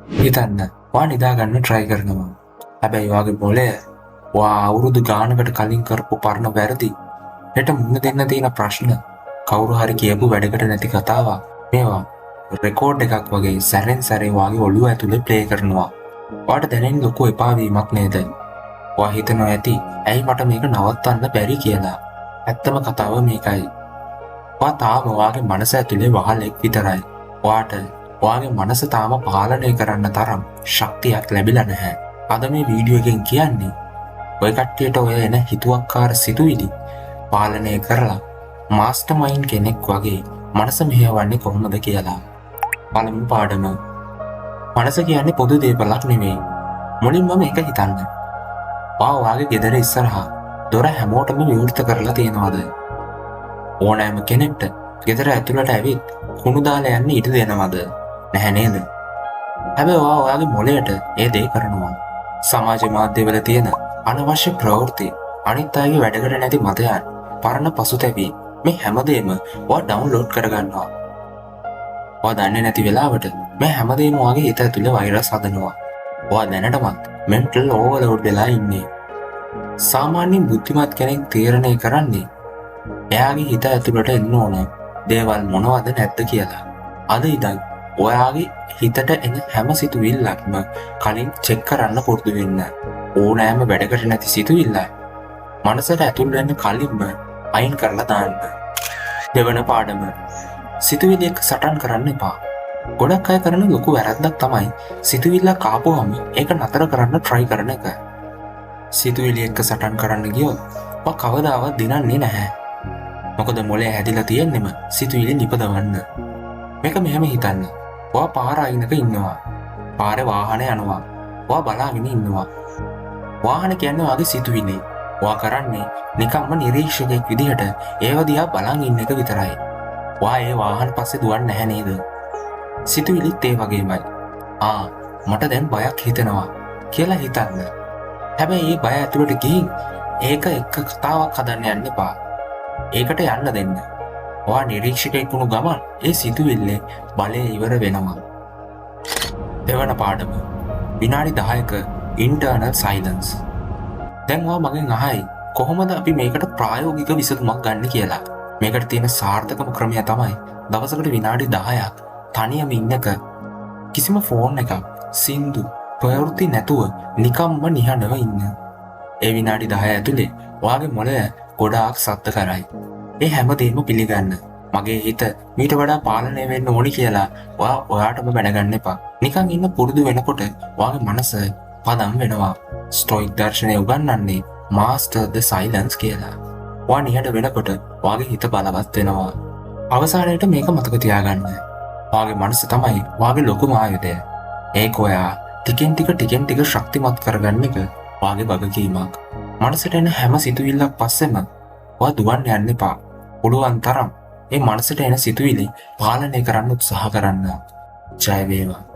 හිතන්න වා නිදාගන්න try කරනවා. හැබැයි වාගේ මොලේ වා අවුරුදු ගානකට කලින් කරපු පරණ වැරදි හෙට මුහුණ දෙන්න තියෙන ප්‍රශ්න කවුරු හරි කියපු වැඩකට නැති කතාවක් මේවා රෙකෝඩ් එකක් වගේ සැරෙන් සැරේ වාගේ ඔළුව ඇතුලේ ප්ලේ කරනවා. වාට දැනෙන ලොකු එපාවීමක් නේද? වා හිතනවා ඇති ඇයි මට මේක නවත්තන්න බැරි කියලා. ඇත්තම කතාව මේකයි. වා තාම වාගේ මනස ඇතුලේ වහලෙක් විතරයි. වාට වාගේ මනස තාම පාලනය කරන්න තරම් ශක්තියක් ලැබිලා නැහැ. අද මේ වීඩියෝ එකෙන් කියන්නේ ඔය කට්ටියට ඔය එන හිතුවක්කාර සිතුවිලි පාලනය කරලා මාස්ටර් මයින්ඩ් කෙනෙක් වගේ මනස මෙහෙවන්නේ කොහොමද කියලා. පළමු පාඩම. මනස කියන්නේ පොදු දේපලක් නෙමෙයි. මුලින්ම මේක හිතන්න. වාගේ ගෙදර ඉස්සරහා දොර හැමෝටම විවෘත කරලා තියෙනවද? ඕනෑම කෙනෙක්ට ගෙදර ඇතුළට ඇවිත් කුණු දාලා යන්න ඉඩ දෙනවද? නැහැ නේද? හැබැයි ඔයාගේ මොළයට ඒ දේ කරනවා. සමාජ මාධ්‍යවල තියෙන අනවශ්‍ය ප්‍රවෘත්ති, අනිත් අයගේ වැඩකට නැති මතයන්, පරණ පසුතැවීම් මේ හැමදේම ඔයා ඩවුන්ලෝඩ් කරගන්නවා. ඔයා දන්නේ නැති වෙලාවට මේ හැමදේම ඔයාගේ හිත ඇතුලේ වෛරස් හදනවා. ඔයා දැනටමත් මෙන්ටල් ඕවර්ලෝඩ් වෙලා ඉන්නේ. සාමාන්‍යයෙන් බුද්ධිමත් කෙනෙක් තීරණය කරන්නේ එයාගේ හිත ඇතුළට එන්න ඕන දේවල් මොනවද නැද්ද කියලා. අද ඉඳන් ඔයාගේ හිතට එන හැම සිතුවිල්ලක්ම කලින් චෙක් කරන්න පුරුදු වෙන්න. ඕනෑම වැඩකට නැති සිතුවිල්ල මනසට ඇතුල් වෙන්න කලින්ම අයින් කරලා දාන්න. දෙවන පාඩම. සිතුවිලි එක්ක සටන් කරන්න එපා. ගොඩක් අය කරන ලොකු වැරද්දක් තමයි සිතුවිල්ලක් ආපුවම ඒක නතර කරන්න try කරන එක. සිතුවිලි එක්ක සටන් කරන්න ගියොත් ඔයා කවදාවත් දිනන්නේ නැහැ. මොකද මොලේ හැදිලා තියෙන්නෙම සිතුවිලි නිපදවන්න. මේක මෙහෙම හිතන්න. ඔයා පාර අයිනක ඉන්නවා. පාරේ වාහන යනවා. ඔයා බලාගෙන ඉන්නවා. වාහන කියන්නේ ඔයාගේ සිතුවිලි. ඔයා කරන්නේ නිකම්ම නිරීක්ෂකයෙක් විදිහට ඒව දිහා බලන් ඉන්න එක විතරයි. ඔයා ඒ වාහන පස්සේ දුවන්නේ නැහැ නේද? සිතුවිලිත් ඒ වගේමයි. මට දැන් බයක් හිතෙනවා කියලා හිතන්න. හැබැයි ඒ බය ඇතුළට ගිහින් ඒක එක්ක කතාවක් හදන්න යන්න එපා. ඒකට යන්න දෙන්න. ඔයා නිරීක්ෂකයෙක් වුණු ගමන් ඒ සිතුවිල්ලේ බලය ඉවර වෙනවා. දෙවන පාඩම. විනාඩි 10ක ඉන්ටර්නල් සයිලන්ස්. දැන් ඔයා මගෙන් අහයි කොහොමද අපි මේකට ප්‍රායෝගික විසඳුමක් ගන්න කියලා. මේකට තියෙන සාර්ථකම ක්‍රමය තමයි දවසකට විනාඩි 10ක් තනියම ඉන්නක කිසිම ෆෝන් එකක් සින්දු ප්‍රවෘත්ති නැතුව නිකම්ම නිහඬව ඉන්න. ඒ විනාඩි 10 ඇතුලේ ඔයාගේ මොළය ගොඩාක් සද්ද කරයි. ඒ හැමදේම පිළිගන්න. මගේ හිත මීට වඩා පාලනය වෙන්න ඕනි කියලා ඔයාටම දැනගන්න එපා. නිකන් ඉන්න පුරුදු වෙනකොට ඔයාගේ මනස පදම් වෙනවා. ස්ටොයික් දර්ශනය උගන්වන්නේ මාස්ටර් ද සයිලන්ස් කියලා. ඔයා නිහඬ වෙනකොට ඔයාගේ හිත බලවත් වෙනවා. අවසානයේට මේක මතක තියාගන්න. ඔයාගේ මනස තමයි ඔයාගේ ලොකුම ආයුධය. ඒක ඔයා ටිකෙන් ටික ශක්තිමත් කරගන්න එක ඔයාගේ වගකීමක්. මනසට එන හැම සිතුවිල්ලක් පස්සෙම ඔයා දුවන්න යන්න එපා. පුළුවන් තරම් මේ මනසට එන සිතුවිලි පාලනය කරන්න උත්සාහ කරන්න. ජය වේවා.